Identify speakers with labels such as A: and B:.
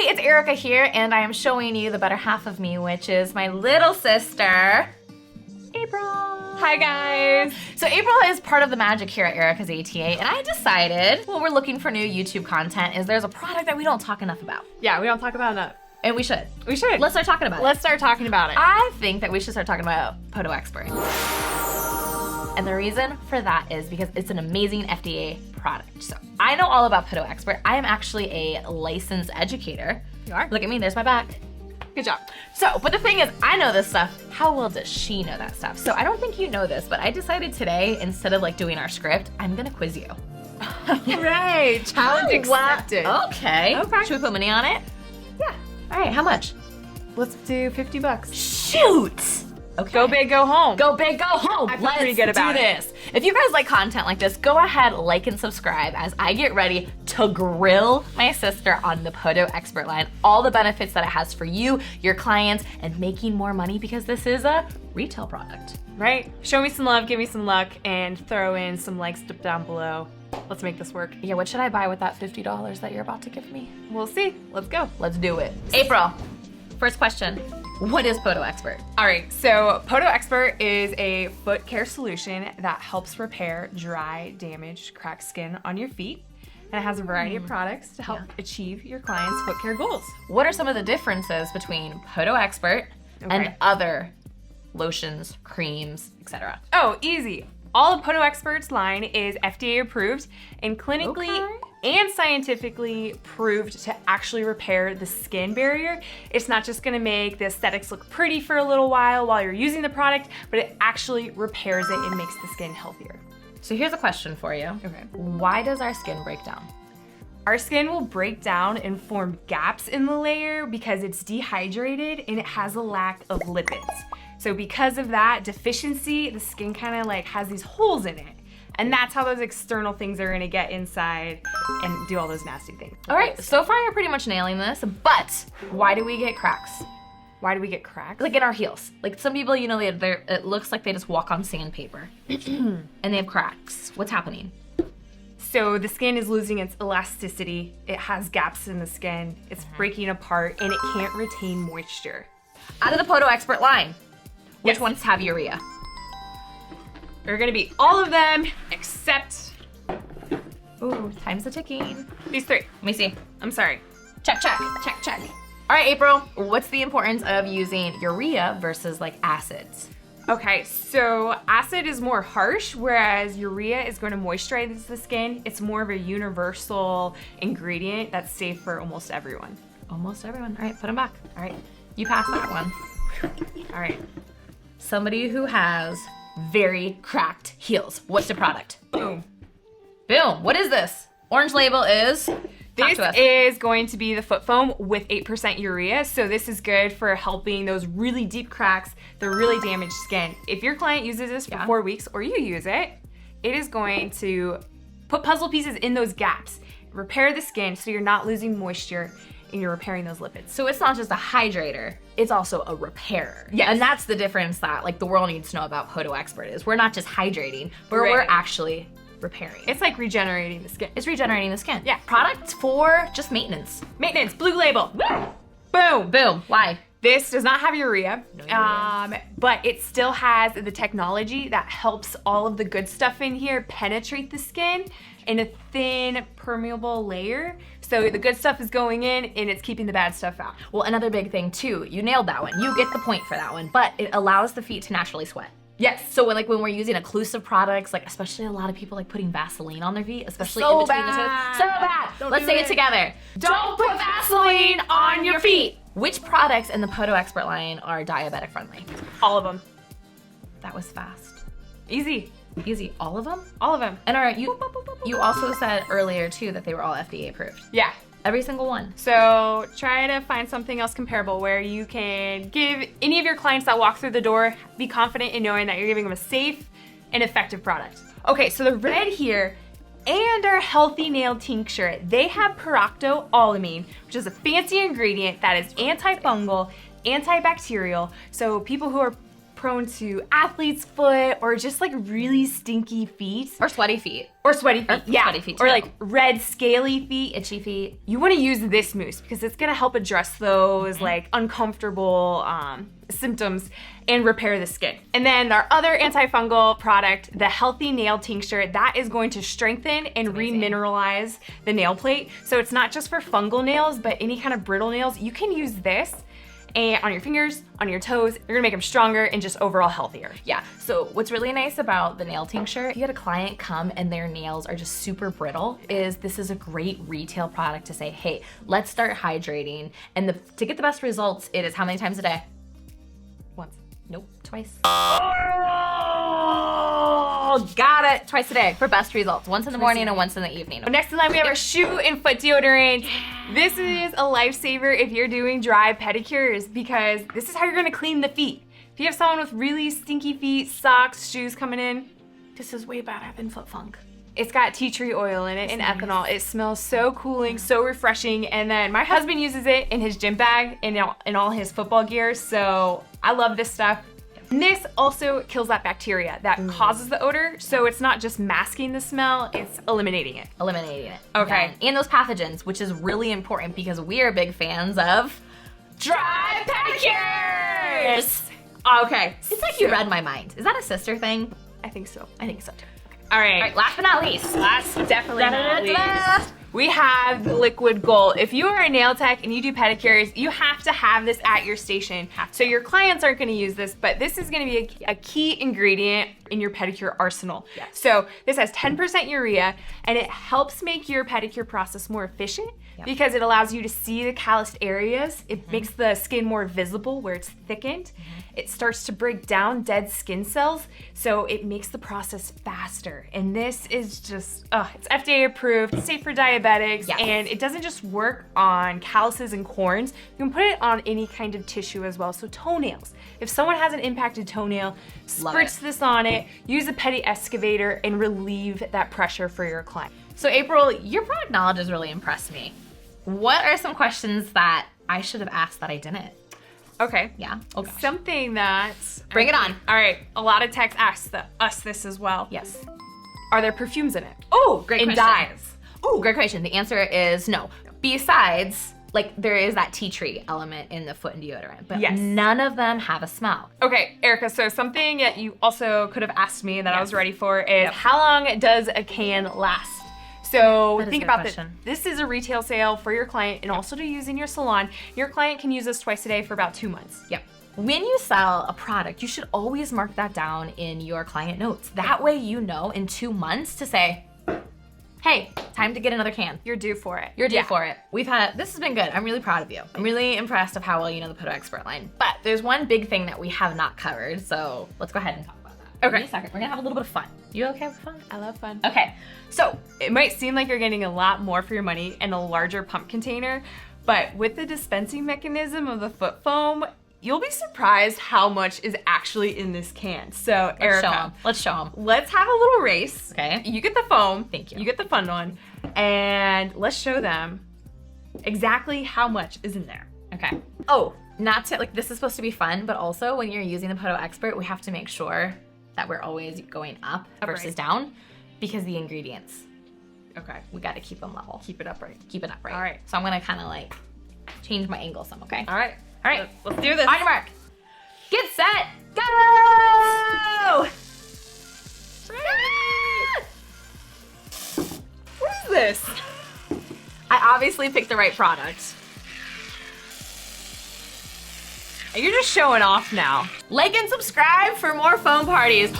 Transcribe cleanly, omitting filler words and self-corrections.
A: it's Erica here, and I am showing you the better half of me, which is my little sister, April.
B: Hi guys.
A: So April is part of the magic here at Erica's ATA, and I decided when we're looking for new YouTube content is there's a product that we don't talk enough about.
B: Yeah, we don't talk about enough.
A: And we should.
B: We should.
A: Let's start talking about it.
B: Let's start talking about it.
A: I think that we should start talking about Podoexpert. And the reason for that is because it's an amazing FDA product. So I know all about Podoexpert. I am actually a licensed educator.
B: You are?
A: Look at me, there's my back.
B: Good job.
A: So, but the thing is, I know this stuff. How well does she know that stuff? So I don't think you know this, but I decided today, instead of like doing our script, I'm gonna quiz you.
B: Right, challenge accepted.
A: Okay.
B: Okay.
A: Should we put money on it?
B: Yeah.
A: All right, how much?
B: Let's do $50.
A: Shoot! Okay.
B: Go big, go home.
A: Go big, go home.
B: I feel
A: Let's
B: pretty good about
A: do this. If you guys like content like this, go ahead, like and subscribe as I get ready to grill my sister on the Podoexpert line. All the benefits that it has for you, your clients, and making more money because this is a retail product.
B: Right? Show me some love, give me some luck, and throw in some likes down below. Let's make this work.
A: Yeah, what should I buy with that $50 that you're about to give me?
B: We'll see. Let's go.
A: Let's do it. April, first question. What is Podoexpert?
B: All right, so Podoexpert is a foot care solution that helps repair dry, damaged, cracked skin on your feet. And it has a variety of products to help achieve your clients' foot care goals.
A: What are some of the differences between Podoexpert and other lotions, creams, etc.?
B: Oh, easy. All of Podoexpert's line is FDA approved and clinically and scientifically proved to actually repair the skin barrier. It's not just gonna make the aesthetics look pretty for a little while you're using the product, but it actually repairs it and makes the skin healthier.
A: So here's a question for you.
B: Okay.
A: Why does our skin break down?
B: Our skin will break down and form gaps in the layer because it's dehydrated and it has a lack of lipids. So because of that deficiency, the skin kind of like has these holes in it. And that's how those external things are gonna get inside and do all those nasty things.
A: All right, so far you're pretty much nailing this, but why do we get cracks?
B: Why do we get cracks?
A: Like in our heels. Like some people, you know, it looks like they just walk on sandpaper and they have cracks. What's happening?
B: So the skin is losing its elasticity. It has gaps in the skin. It's breaking apart and it can't retain moisture.
A: Out of the Podoexpert line, which ones have urea?
B: They're gonna be all of them except,
A: Ooh, time's a ticking.
B: these three.
A: Let me see.
B: I'm sorry.
A: Check, check, check, check. All right, April, what's the importance of using urea versus like acids?
B: Okay, so acid is more harsh, whereas urea is going to moisturize the skin. It's more of a universal ingredient that's safe for almost everyone.
A: Almost everyone. All right, put them back. All right, you passed that one.
B: All right.
A: Somebody who has very cracked heels. What's the product?
B: Boom.
A: Boom. What is this? Orange label is.
B: This is going to be the foot foam with 8% urea. So this is good for helping those really deep cracks, the really damaged skin. If your client uses this for 4 weeks or you use it, it is going to put puzzle pieces in those gaps, repair the skin so you're not losing moisture and you're repairing those lipids.
A: So it's not just a hydrator, it's also a repairer.
B: Yes.
A: And that's the difference that like the world needs to know about Podoexpert is we're not just hydrating, but we're actually repairing.
B: It's like regenerating the skin.
A: It's regenerating the skin.
B: Yeah.
A: Products for just maintenance.
B: Maintenance, blue label. Boom.
A: Boom. Why?
B: This does not have urea,
A: No urea.
B: but it still has the technology that helps all of the good stuff in here penetrate the skin in a thin, permeable layer. So the good stuff is going in and it's keeping the bad stuff out.
A: Well, another big thing too, you nailed that one. You get the point for that one, but it allows the feet to naturally sweat.
B: Yes.
A: So when we're using occlusive products, like especially a lot of people like putting Vaseline on their feet, especially
B: So
A: in between
B: bad.
A: the toes. So bad.
B: Don't
A: Let's
B: do
A: say it
B: it.
A: together.
B: Don't put Vaseline on your feet.
A: Which products in the Podoexpert line are diabetic friendly?
B: All of them.
A: That was fast.
B: Easy.
A: Easy. All of them?
B: All of them.
A: And all right, you also said earlier too that they were all FDA approved.
B: Yeah.
A: Every single one.
B: So try to find something else comparable where you can give any of your clients that walk through the door, be confident in knowing that you're giving them a safe and effective product. Okay, so the red here and our healthy nail tincture, they have pyroxotolamine, which is a fancy ingredient that is antifungal, antibacterial. So people who are prone to athlete's foot or just like really stinky feet.
A: Or sweaty feet.
B: Or sweaty feet, yeah.
A: Sweaty feet too.
B: Or like red, scaly feet.
A: Itchy feet.
B: You want to use this mousse because it's going to help address those like uncomfortable symptoms and repair the skin. And then our other antifungal product, the Healthy Nail Tincture, that is going to strengthen and remineralize the nail plate. So it's not just for fungal nails, but any kind of brittle nails. You can use this and on your fingers, on your toes. You're gonna make them stronger and just overall healthier.
A: Yeah, so what's really nice about the nail tincture, if you had a client come and their nails are just super brittle, this is a great retail product to say, hey, let's start hydrating. And to get the best results, it is how many times a day?
B: Once.
A: Nope, twice. Oh, got it. Twice a day for best results. Once in the morning and once in the evening.
B: Next in line, we have our shoe and foot deodorant. This is a lifesaver if you're doing dry pedicures because this is how you're gonna clean the feet. If you have someone with really stinky feet, socks, shoes coming in,
A: this is way better than foot funk.
B: It's got tea tree oil in it and ethanol. It smells so cooling, so refreshing. And then my husband uses it in his gym bag and in all his football gear. So I love this stuff. And this also kills that bacteria that causes the odor. So it's not just masking the smell, it's eliminating it.
A: Eliminating it.
B: Okay.
A: And those pathogens, which is really important because we are big fans of dry pedicures.
B: Okay.
A: It's like you read my mind. Is that a sister thing?
B: I think so.
A: I think so too.
B: All right.
A: All right, last but not least.
B: Definitely not least. We have the liquid gold. If you are a nail tech and you do pedicures, you have to have this at your station. So your clients aren't gonna use this, but this is gonna be a key ingredient in your pedicure arsenal.
A: Yes.
B: So this has 10% urea and it helps make your pedicure process more efficient because it allows you to see the calloused areas. It makes the skin more visible where it's thickened. It starts to break down dead skin cells, so it makes the process faster. And this is just, it's FDA approved, it's safe for diabetics, and it doesn't just work on calluses and corns. You can put it on any kind of tissue as well, so toenails. If someone has an impacted toenail, spritz this on it, use a pedi excavator, and relieve that pressure for your client.
A: So April, your product knowledge has really impressed me. What are some questions that I should have asked that I didn't?
B: Okay.
A: Yeah. Oh gosh.
B: Something that...
A: Bring it on.
B: All right. A lot of techs ask us this as well.
A: Yes.
B: Are there perfumes in it?
A: Oh, great
B: and
A: question.
B: dyes?
A: Oh, great question. The answer is no. Besides, like, there is that tea tree element in the foot and deodorant, but none of them have a smell.
B: Okay, Erica, so something that you also could have asked me that I was ready for is how long does a can last? So think about this. This is a retail sale for your client and also to use in your salon. Your client can use this twice a day for about 2 months.
A: Yep. When you sell a product, you should always mark that down in your client notes. That way you know in 2 months to say, hey, time to get another can.
B: You're due for it.
A: You're due for it. This has been good. I'm really proud of you. I'm really impressed of how well you know the Podoexpert line. But there's one big thing that we have not covered, so let's go ahead and talk about that.
B: Okay.
A: Give me a second. We're gonna have a little bit of fun. You okay with fun?
B: I love fun.
A: Okay. So
B: it might seem like you're getting a lot more for your money in a larger pump container, but with the dispensing mechanism of the foot foam, you'll be surprised how much is actually in this can. So Erica,
A: let's show them.
B: Let's have a little race.
A: Okay.
B: You get the foam.
A: Thank you.
B: You get the fun one. And let's show them exactly how much is in there.
A: Okay. Oh, not to, like, this is supposed to be fun, but also when you're using the Podoexpert, we have to make sure that we're always going up versus down because the ingredients.
B: Okay.
A: We got to keep them level.
B: Keep it upright.
A: Keep it upright.
B: All right.
A: So I'm going to kind of like change my angle some, okay?
B: All right.
A: All right.
B: Let's do this.
A: On your mark. Get set. Go!
B: What is this?
A: I obviously picked the right product.
B: You're just showing off now.
A: Like and subscribe for more foam parties.